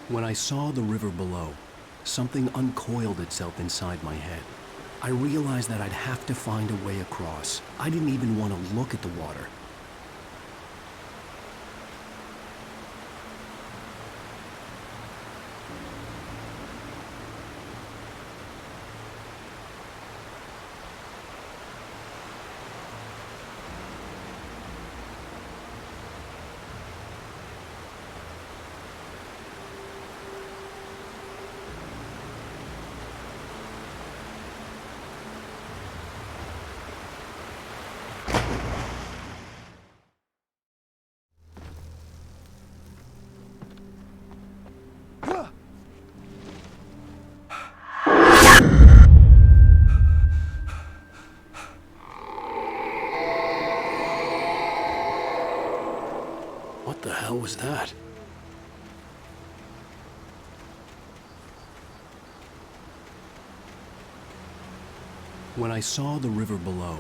When I saw the river below, something uncoiled itself inside my head. I realized that I'd have to find a way across. I didn't even want to look at the water. What the hell was that? When I saw the river below,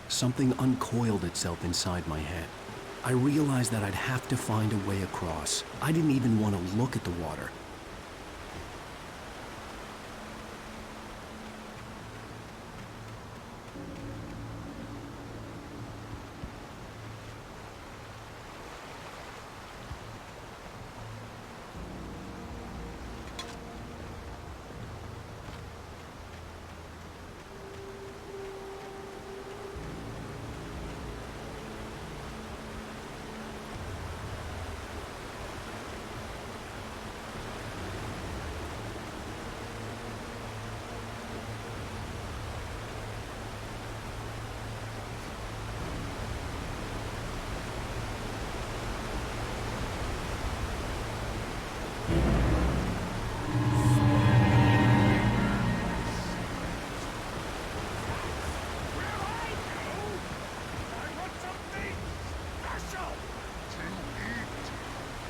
something uncoiled itself inside my head. I realized that I'd have to find a way across. I didn't even want to look at the water.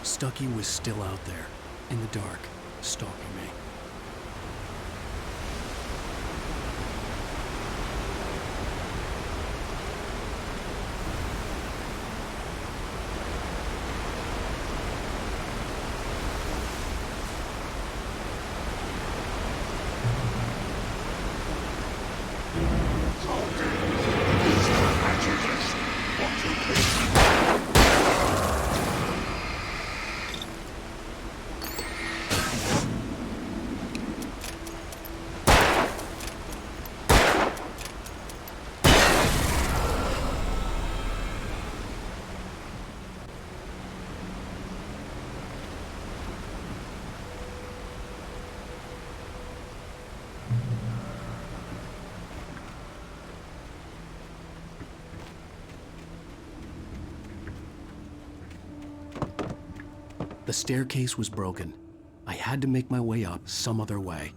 Stucky was still out there, in the dark, stalking me. The staircase was broken. I had to make my way up some other way.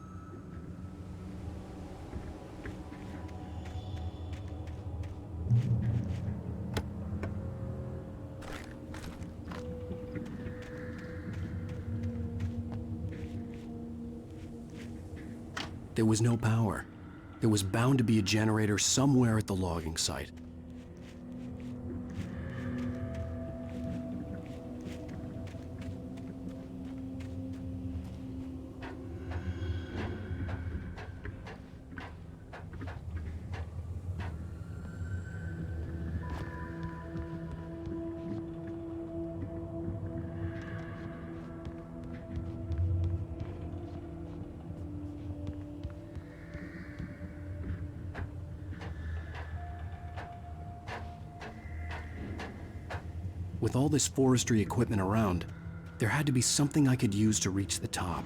There was no power. There was bound to be a generator somewhere at the logging site. With all this forestry equipment around, there had to be something I could use to reach the top.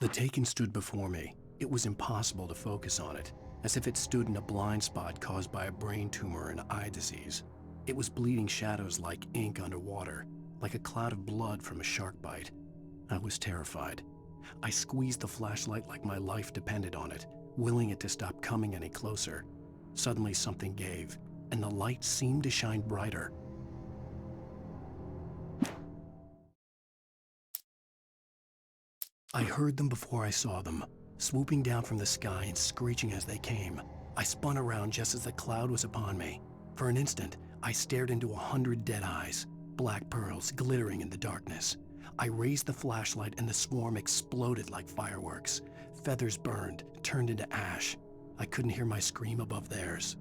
The taken stood before me. It was impossible to focus on it, as if it stood in a blind spot caused by a brain tumor and eye disease. It was bleeding shadows like ink underwater, like a cloud of blood from a shark bite. I was terrified. I squeezed the flashlight like my life depended on it, willing it to stop coming any closer. Suddenly something gave, and the light seemed to shine brighter. I heard them before I saw them, swooping down from the sky and screeching as they came. I spun around just as the cloud was upon me. For an instant, I stared into 100 dead eyes, black pearls glittering in the darkness. I raised the flashlight and the swarm exploded like fireworks. Feathers burned, turned into ash. I couldn't hear my scream above theirs.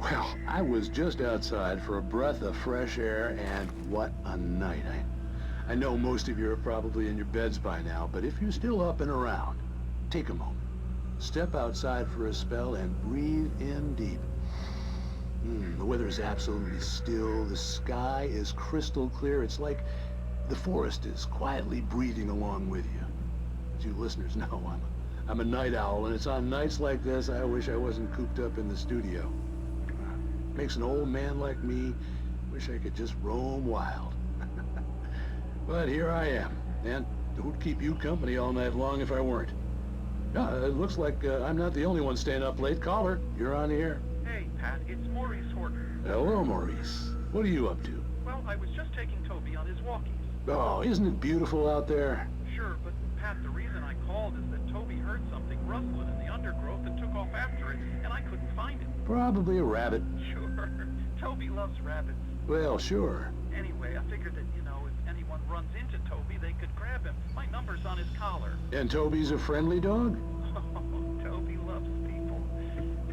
Well, I was just outside for a breath of fresh air, and what a night. I know most of you are probably in your beds by now, but if you're still up and around, take a moment. Step outside for a spell and breathe in deep. The weather is absolutely still. The sky is crystal clear. It's like the forest is quietly breathing along with you. As you listeners know, I'm a night owl, and it's on nights like this I wish I wasn't cooped up in the studio. Makes an old man like me wish I could just roam wild. But here I am, and who'd keep you company all night long if I weren't? It looks like I'm not the only one staying up late. Caller, you're on the air. Hey, Pat, it's Maurice Horton. Hello, Maurice. What are you up to? Well, I was just taking Toby on his walkies. Oh, isn't it beautiful out there? Sure, but Pat, the reason I called is that Toby heard something rustling in the undergrowth and took off after it, and I couldn't find it. Probably a rabbit. Sure. Toby loves rabbits. Well, sure. Anyway, I figured that, if anyone runs into Toby, they could grab him. My number's on his collar. And Toby's a friendly dog? Oh, Toby loves people.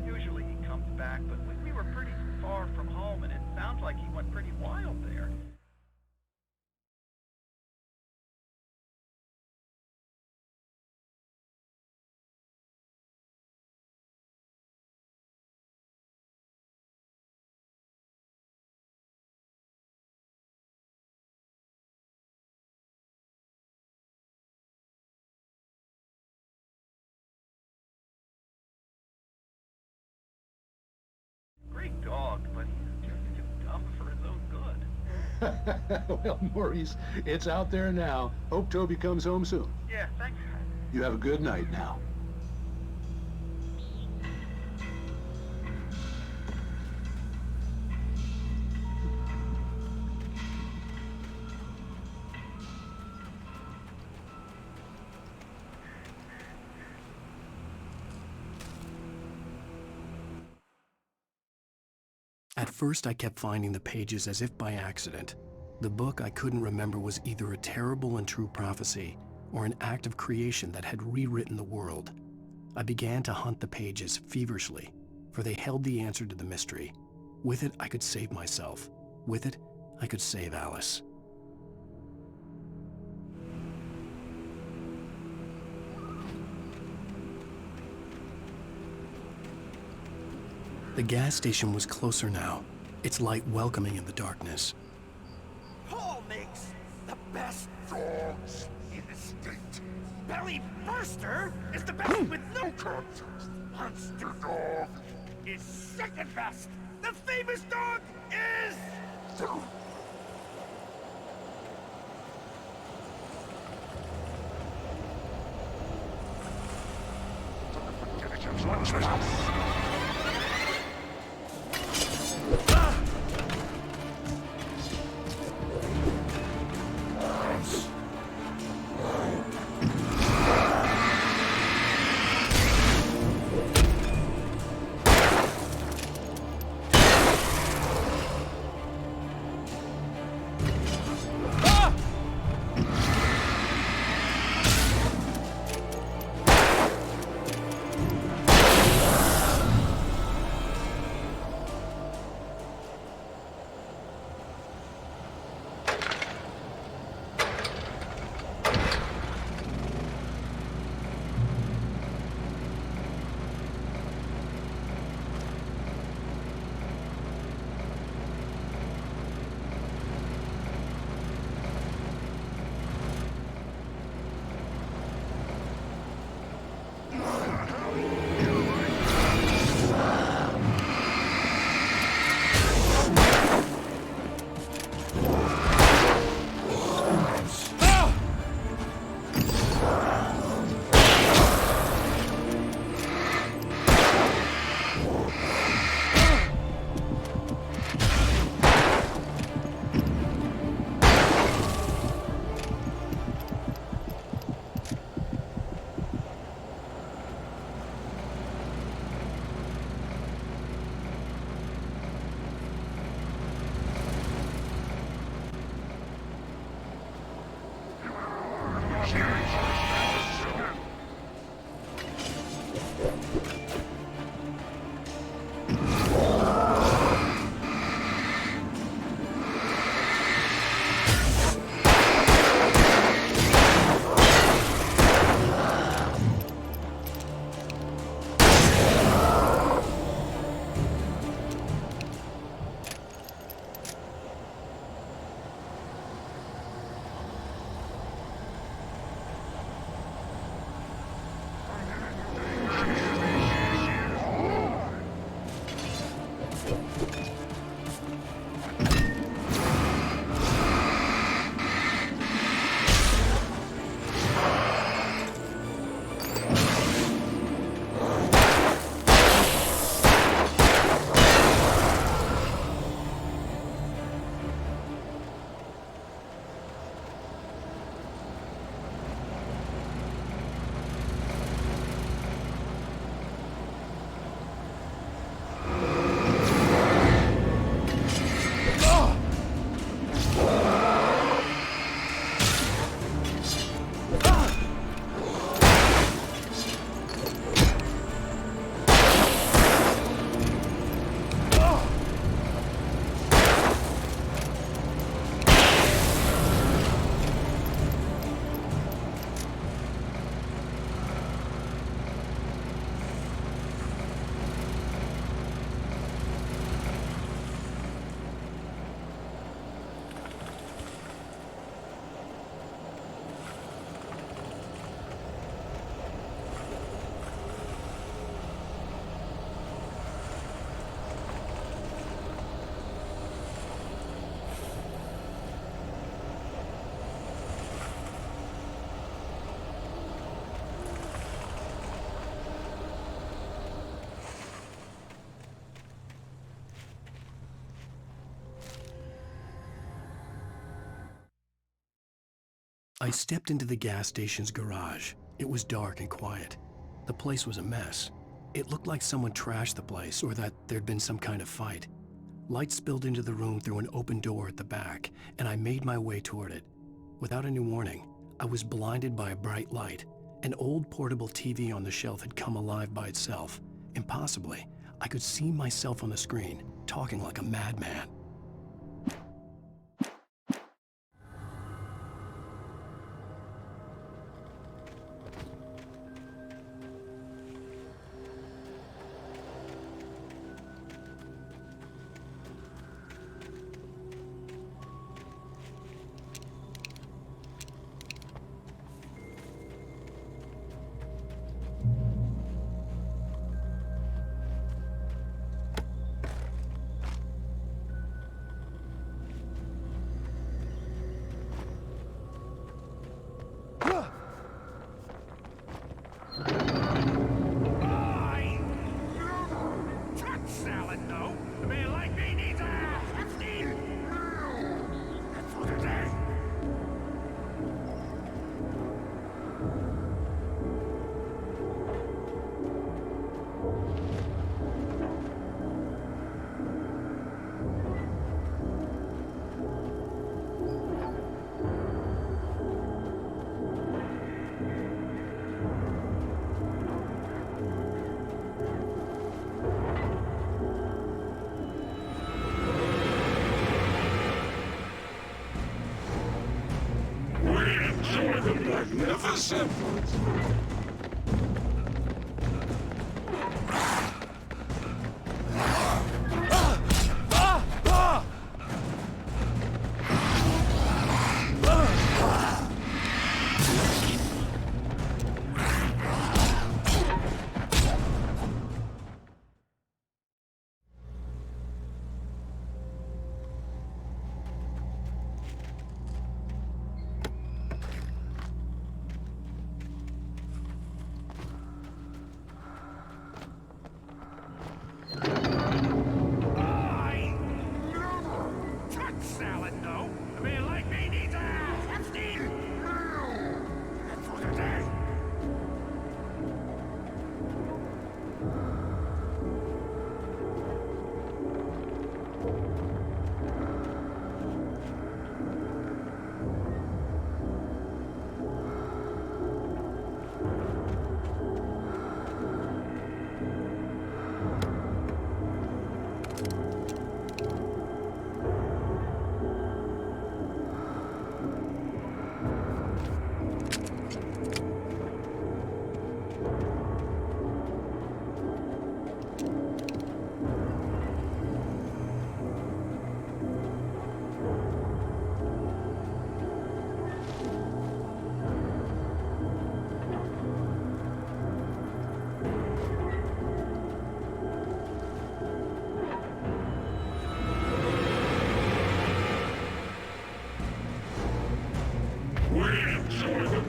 Usually he comes back, but we were pretty far from home, and it sounds like he went pretty wild there. Great dog, but he's just too dumb for his own good. Well, Maurice, it's out there now. Hope Toby comes home soon. Yeah, thanks, Pat. You have a good night now. At first, I kept finding the pages as if by accident. The book I couldn't remember was either a terrible and true prophecy or an act of creation that had rewritten the world. I began to hunt the pages feverishly, for they held the answer to the mystery. With it, I could save myself. With it, I could save Alice. The gas station was closer now, its light welcoming in the darkness. Paul makes the best dogs in the state. Belly Burster is the best with no contest. Monster Dog is second best. The famous dog is... I stepped into the gas station's garage. It was dark and quiet. The place was a mess. It looked like someone trashed the place or that there'd been some kind of fight. Light spilled into the room through an open door at the back, and I made my way toward it. Without any warning, I was blinded by a bright light, An old portable TV on the shelf had come alive by itself. Impossibly, I could see myself on the screen, talking like a madman. Magnificent!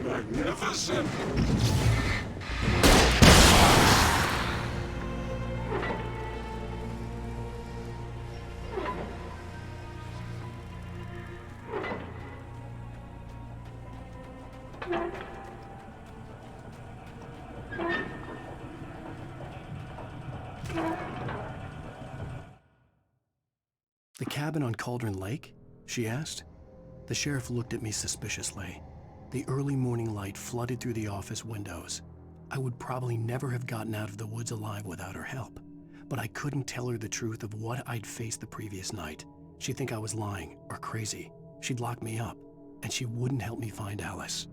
Magnificent! The cabin on Cauldron Lake? She asked. The sheriff looked at me suspiciously. The early morning light flooded through the office windows. I would probably never have gotten out of the woods alive without her help, but I couldn't tell her the truth of what I'd faced the previous night. She'd think I was lying or crazy. She'd lock me up, and she wouldn't help me find Alice.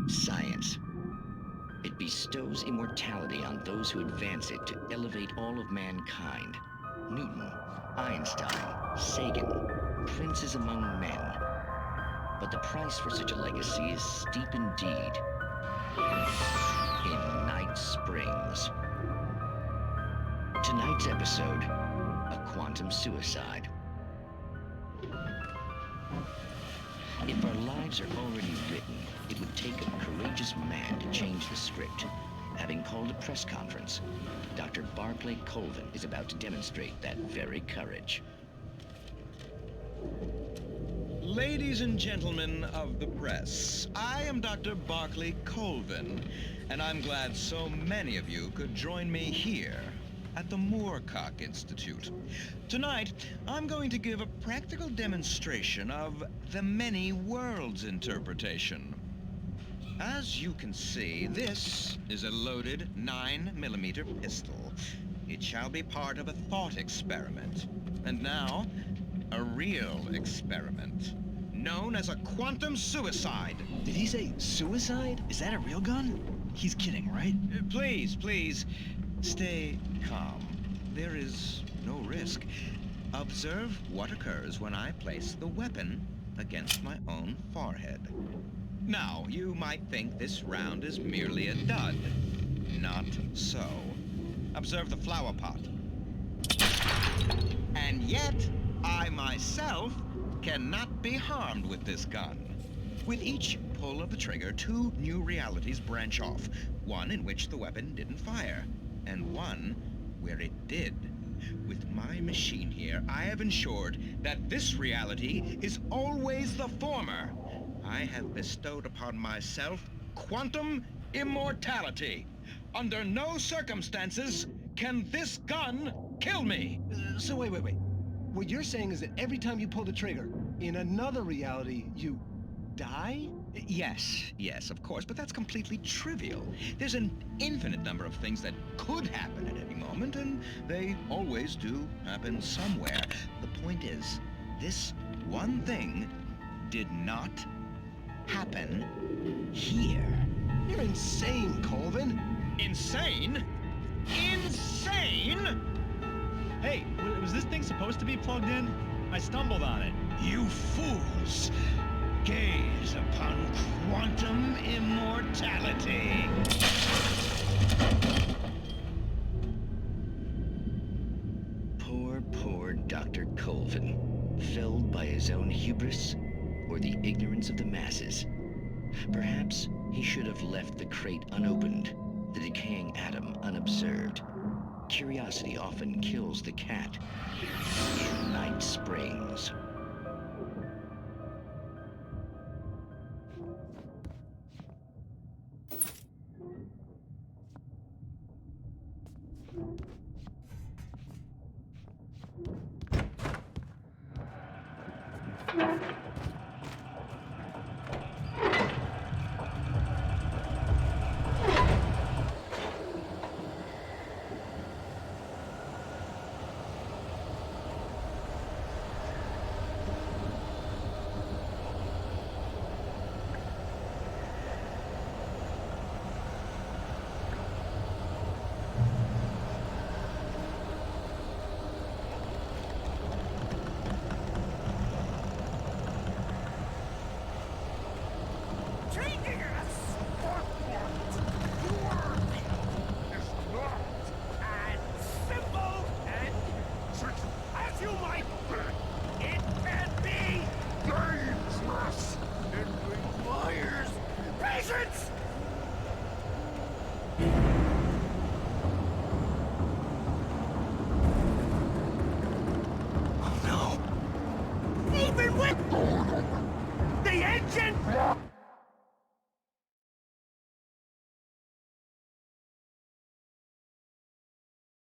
Science. It bestows immortality on those who advance it to elevate all of mankind. Newton, Einstein, Sagan, princes among men. But the price for such a legacy is steep indeed. In Night Springs. Tonight's episode, a quantum suicide. If our lives are already written, it would take a courageous man to change the script. having called a press conference. Dr. Barclay Colvin is about to demonstrate that very courage. Ladies and gentlemen of the press, I am Dr. Barclay Colvin, and I'm glad so many of you could join me here at the Moorcock Institute. Tonight, I'm going to give a practical demonstration of the many worlds interpretation. As you can see, this is a loaded 9mm pistol. It shall be part of a thought experiment. And now, a real experiment, known as a quantum suicide. Did he say suicide? Is that a real gun? He's kidding, right? Please, please, stay calm. There is no risk. Observe what occurs when I place the weapon against my own forehead. Now, you might think this round is merely a dud. Not so. Observe the flower pot. And yet, I myself cannot be harmed with this gun. With each pull of the trigger, 2 new realities branch off. One in which the weapon didn't fire, and one where it did. With my machine here, I have ensured that this reality is always the former. I have bestowed upon myself quantum immortality. Under no circumstances can this gun kill me. So wait. What you're saying is that every time you pull the trigger, in another reality, you die? Yes, of course, but that's completely trivial. There's an infinite number of things that could happen at any moment, and they always do happen somewhere. The point is, this one thing did not happen here. You're insane, Colvin. Insane? Insane? Hey, was this thing supposed to be plugged in? I stumbled on it. You fools! Gaze upon quantum immortality. Poor Dr. Colvin, felled by his own hubris or the ignorance of the masses. Perhaps he should have left the crate unopened, the decaying atom unobserved. Curiosity often kills the cat in Night Springs.